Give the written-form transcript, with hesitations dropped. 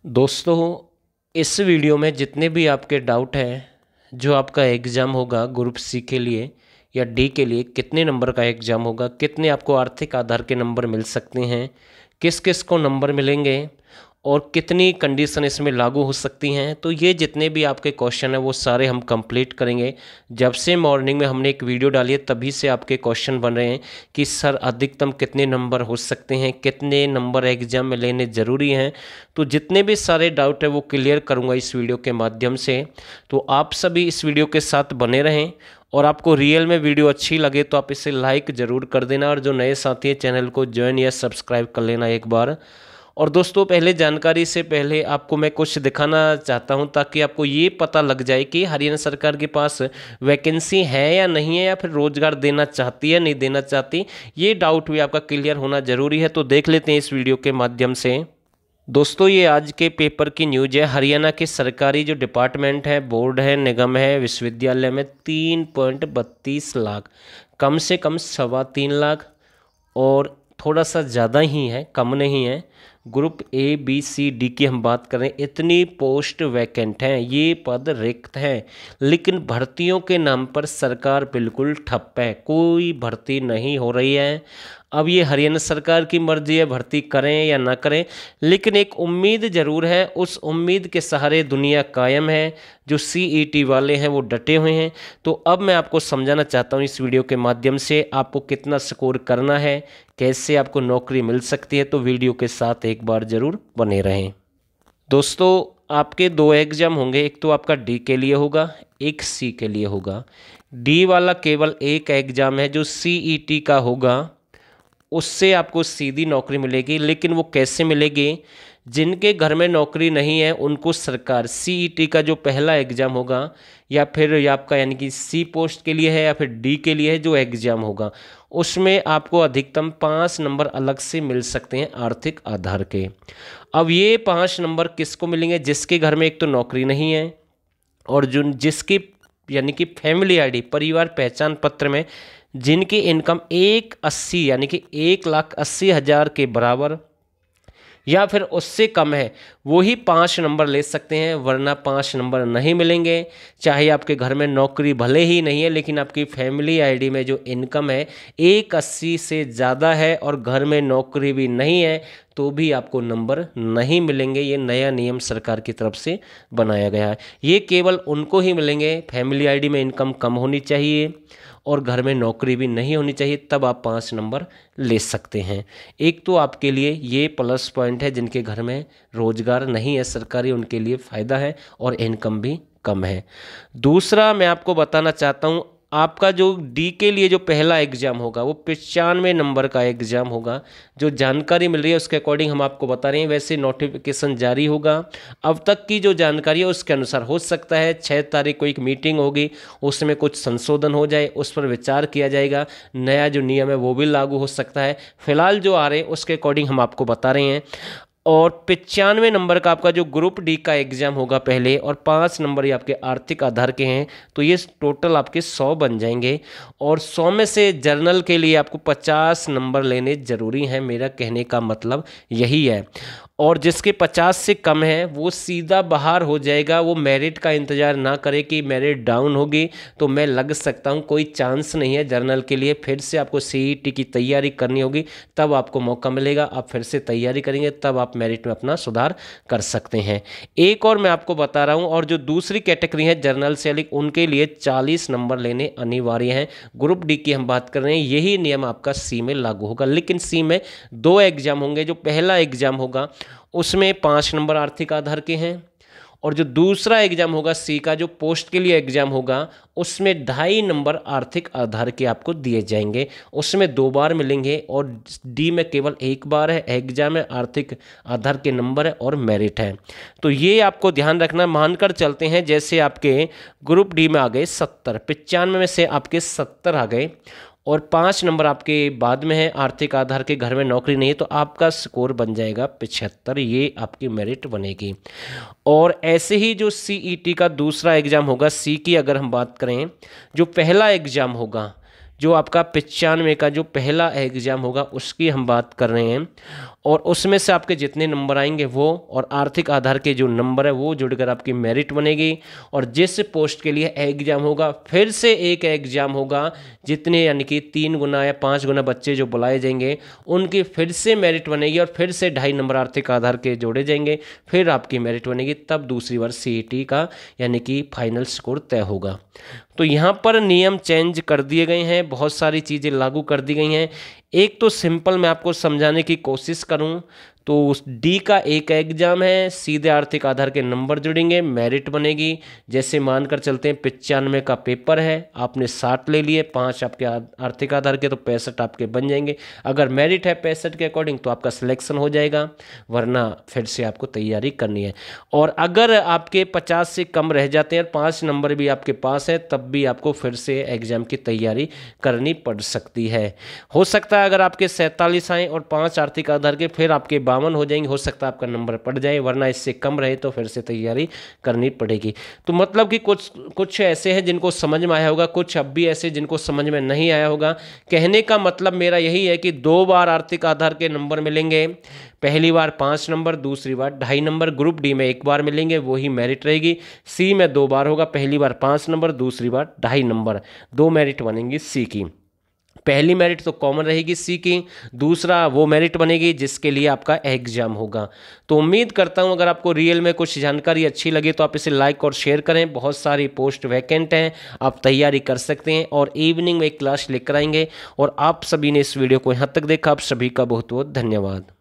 दोस्तों, इस वीडियो में जितने भी आपके डाउट हैं, जो आपका एग्ज़ाम होगा ग्रुप सी के लिए या डी के लिए, कितने नंबर का एग्ज़ाम होगा, कितने आपको आर्थिक आधार के नंबर मिल सकते हैं, किस किस को नंबर मिलेंगे और कितनी कंडीशन इसमें लागू हो सकती हैं, तो ये जितने भी आपके क्वेश्चन हैं वो सारे हम कंप्लीट करेंगे। जब से मॉर्निंग में हमने एक वीडियो डाली है तभी से आपके क्वेश्चन बन रहे हैं कि सर अधिकतम कितने नंबर हो सकते हैं, कितने नंबर एग्ज़ाम में लेने ज़रूरी हैं। तो जितने भी सारे डाउट है वो क्लियर करूँगा इस वीडियो के माध्यम से। तो आप सभी इस वीडियो के साथ बने रहें और आपको रियल में वीडियो अच्छी लगे तो आप इसे लाइक ज़रूर कर देना और जो नए साथी हैं चैनल को ज्वाइन या सब्सक्राइब कर लेना एक बार। और दोस्तों, पहले जानकारी से पहले आपको मैं कुछ दिखाना चाहता हूं ताकि आपको ये पता लग जाए कि हरियाणा सरकार के पास वैकेंसी है या नहीं है, या फिर रोजगार देना चाहती है नहीं देना चाहती। ये डाउट भी आपका क्लियर होना ज़रूरी है। तो देख लेते हैं इस वीडियो के माध्यम से। दोस्तों, ये आज के पेपर की न्यूज है। हरियाणा के सरकारी जो डिपार्टमेंट है, बोर्ड है, निगम है, विश्वविद्यालय में 3.32 लाख, कम से कम 3.25 लाख और थोड़ा सा ज़्यादा ही है, कम नहीं है। Group A B C D की हम बात करें, इतनी पोस्ट वैकेंट हैं, ये पद रिक्त हैं, लेकिन भर्तियों के नाम पर सरकार बिल्कुल ठप है, कोई भर्ती नहीं हो रही है। अब ये हरियाणा सरकार की मर्जी है भर्ती करें या ना करें, लेकिन एक उम्मीद ज़रूर है। उस उम्मीद के सहारे दुनिया कायम है। जो सीईटी वाले हैं वो डटे हुए हैं। तो अब मैं आपको समझाना चाहता हूँ इस वीडियो के माध्यम से आपको कितना स्कोर करना है, कैसे आपको नौकरी मिल सकती है। तो वीडियो के साथ एक बार ज़रूर बने रहें। दोस्तों, आपके दो एग्ज़ाम होंगे, एक तो आपका डी के लिए होगा, एक सी के लिए होगा। डी वाला केवल एक एग्ज़ाम है जो सीईटी का होगा, उससे आपको सीधी नौकरी मिलेगी। लेकिन वो कैसे मिलेगी? जिनके घर में नौकरी नहीं है उनको सरकार सीईटी का जो पहला एग्ज़ाम होगा, या फिर या आपका यानी कि सी पोस्ट के लिए है या फिर डी के लिए है जो एग्ज़ाम होगा, उसमें आपको अधिकतम 5 नंबर अलग से मिल सकते हैं आर्थिक आधार के। अब ये 5 नंबर किसको मिलेंगे? जिसके घर में एक तो नौकरी नहीं है और जिसकी यानी कि फैमिली आईडी, परिवार पहचान पत्र में जिनकी इनकम 180 यानी कि 1,80,000 के बराबर या फिर उससे कम है, वो ही 5 नंबर ले सकते हैं, वरना 5 नंबर नहीं मिलेंगे। चाहे आपके घर में नौकरी भले ही नहीं है, लेकिन आपकी फैमिली आईडी में जो इनकम है 180 से ज़्यादा है और घर में नौकरी भी नहीं है, तो भी आपको नंबर नहीं मिलेंगे। ये नया नियम सरकार की तरफ से बनाया गया है। ये केवल उनको ही मिलेंगे, फैमिली आईडी में इनकम कम होनी चाहिए और घर में नौकरी भी नहीं होनी चाहिए, तब आप 5 नंबर ले सकते हैं। एक तो आपके लिए ये प्लस पॉइंट है, जिनके घर में रोजगार नहीं है सरकारी, उनके लिए फ़ायदा है और इनकम भी कम है। दूसरा मैं आपको बताना चाहता हूँ, आपका जो डी के लिए जो पहला एग्ज़ाम होगा वो 95 नंबर का एग्ज़ाम होगा। जो जानकारी मिल रही है उसके अकॉर्डिंग हम आपको बता रहे हैं, वैसे नोटिफिकेशन जारी होगा। अब तक की जो जानकारी है उसके अनुसार हो सकता है 6 तारीख को एक मीटिंग होगी, उसमें कुछ संशोधन हो जाए, उस पर विचार किया जाएगा, नया जो नियम है वो भी लागू हो सकता है। फिलहाल जो आ रहे हैं उसके अकॉर्डिंग हम आपको बता रहे हैं। और 95 नंबर का आपका जो ग्रुप डी का एग्ज़ाम होगा पहले, और 5 नंबर ये आपके आर्थिक आधार के हैं, तो ये टोटल आपके 100 बन जाएंगे। और 100 में से जर्नल के लिए आपको 50 नंबर लेने ज़रूरी हैं, मेरा कहने का मतलब यही है। और जिसके 50 से कम है वो सीधा बाहर हो जाएगा। वो मेरिट का इंतज़ार ना करे कि मेरिट डाउन होगी तो मैं लग सकता हूँ, कोई चांस नहीं है जर्नल के लिए। फिर से आपको सीईटी की तैयारी करनी होगी, तब आपको मौका मिलेगा। आप फिर से तैयारी करेंगे तब आप मेरिट में अपना सुधार कर सकते हैं। एक और मैं आपको बता रहा हूँ, और जो दूसरी कैटेगरी है जर्नल से अलग, उनके लिए 40 नंबर लेने अनिवार्य हैं। ग्रुप डी की हम बात कर रहे हैं, यही नियम आपका सी में लागू होगा। लेकिन सी में 2 एग्जाम होंगे। जो पहला एग्जाम होगा उसमें 5 नंबर आर्थिक आधार के हैं, और जो दूसरा एग्जाम होगा सी का, जो पोस्ट के लिए एग्जाम होगा, उसमें 2.5 नंबर आर्थिक आधार के आपको दिए जाएंगे। उसमें 2 बार मिलेंगे और डी में केवल 1 बार है। एग्जाम में आर्थिक आधार के नंबर है और मेरिट है। तो ये आपको ध्यान रखना। मानकर चलते हैं जैसे आपके ग्रुप डी में आ गए 70, 95 में से आपके 70 आ गए और 5 नंबर आपके बाद में है आर्थिक आधार के, घर में नौकरी नहीं है, तो आपका स्कोर बन जाएगा 75। ये आपकी मेरिट बनेगी। और ऐसे ही जो सीईटी का दूसरा एग्ज़ाम होगा, सी की अगर हम बात करें, जो पहला एग्ज़ाम होगा, जो आपका 95 का जो पहला एग्ज़ाम होगा उसकी हम बात कर रहे हैं, और उसमें से आपके जितने नंबर आएंगे वो और आर्थिक आधार के जो नंबर है वो जुड़कर आपकी मेरिट बनेगी। और जिस पोस्ट के लिए एग्ज़ाम होगा फिर से एक एग्ज़ाम होगा, जितने यानी कि 3 गुना या 5 गुना बच्चे जो बुलाए जाएंगे उनकी फिर से मेरिट बनेगी और फिर से 2.5 नंबर आर्थिक आधार के जोड़े जाएंगे, फिर आपकी मेरिट बनेगी, तब दूसरी बार CET का यानी कि फाइनल स्कोर तय होगा। तो यहाँ पर नियम चेंज कर दिए गए हैं, बहुत सारी चीज़ें लागू कर दी गई हैं। एक तो सिंपल मैं आपको समझाने की कोशिश करूँ तो उस D का एक एग्ज़ाम है, सीधे आर्थिक आधार के नंबर जुड़ेंगे, मेरिट बनेगी। जैसे मानकर चलते हैं 95 का पेपर है, आपने 60 ले लिए, 5 आपके आर्थिक आधार के, तो 65 आपके बन जाएंगे। अगर मेरिट है 65 के अकॉर्डिंग तो आपका सिलेक्शन हो जाएगा, वरना फिर से आपको तैयारी करनी है। और अगर आपके 50 से कम रह जाते हैं और 5 नंबर भी आपके पास है, तब भी आपको फिर से एग्ज़ाम की तैयारी करनी पड़ सकती है। हो सकता है अगर आपके 47 आएँ और 5 आर्थिक आधार के, फिर आपके 52 हो जाएंगे, हो सकता है आपका नंबर पड़ जाए, वरना इससे कम रहे तो फिर से तैयारी करनी पड़ेगी। तो मतलब कि कुछ ऐसे हैं जिनको समझ में आया होगा, कुछ अब भी ऐसे जिनको समझ में नहीं आया होगा। कहने का मतलब मेरा यही है कि 2 बार आर्थिक आधार के नंबर मिलेंगे, पहली बार 5 नंबर, दूसरी बार 2.5 नंबर। ग्रुप D में 1 बार मिलेंगे, वही मेरिट रहेगी। C में 2 बार होगा, पहली बार 5 नंबर, दूसरी बार 2.5 नंबर, 2 मेरिट बनेंगी C की। पहली मेरिट तो कॉमन रहेगी C की, दूसरा वो मेरिट बनेगी जिसके लिए आपका एग्जाम होगा। तो उम्मीद करता हूं अगर आपको रियल में कुछ जानकारी अच्छी लगी तो आप इसे लाइक और शेयर करें। बहुत सारी पोस्ट वैकेंट हैं, आप तैयारी कर सकते हैं, और इवनिंग में एक क्लास लेकर आएंगे। और आप सभी ने इस वीडियो को यहाँ तक देखा, आप सभी का बहुत बहुत धन्यवाद।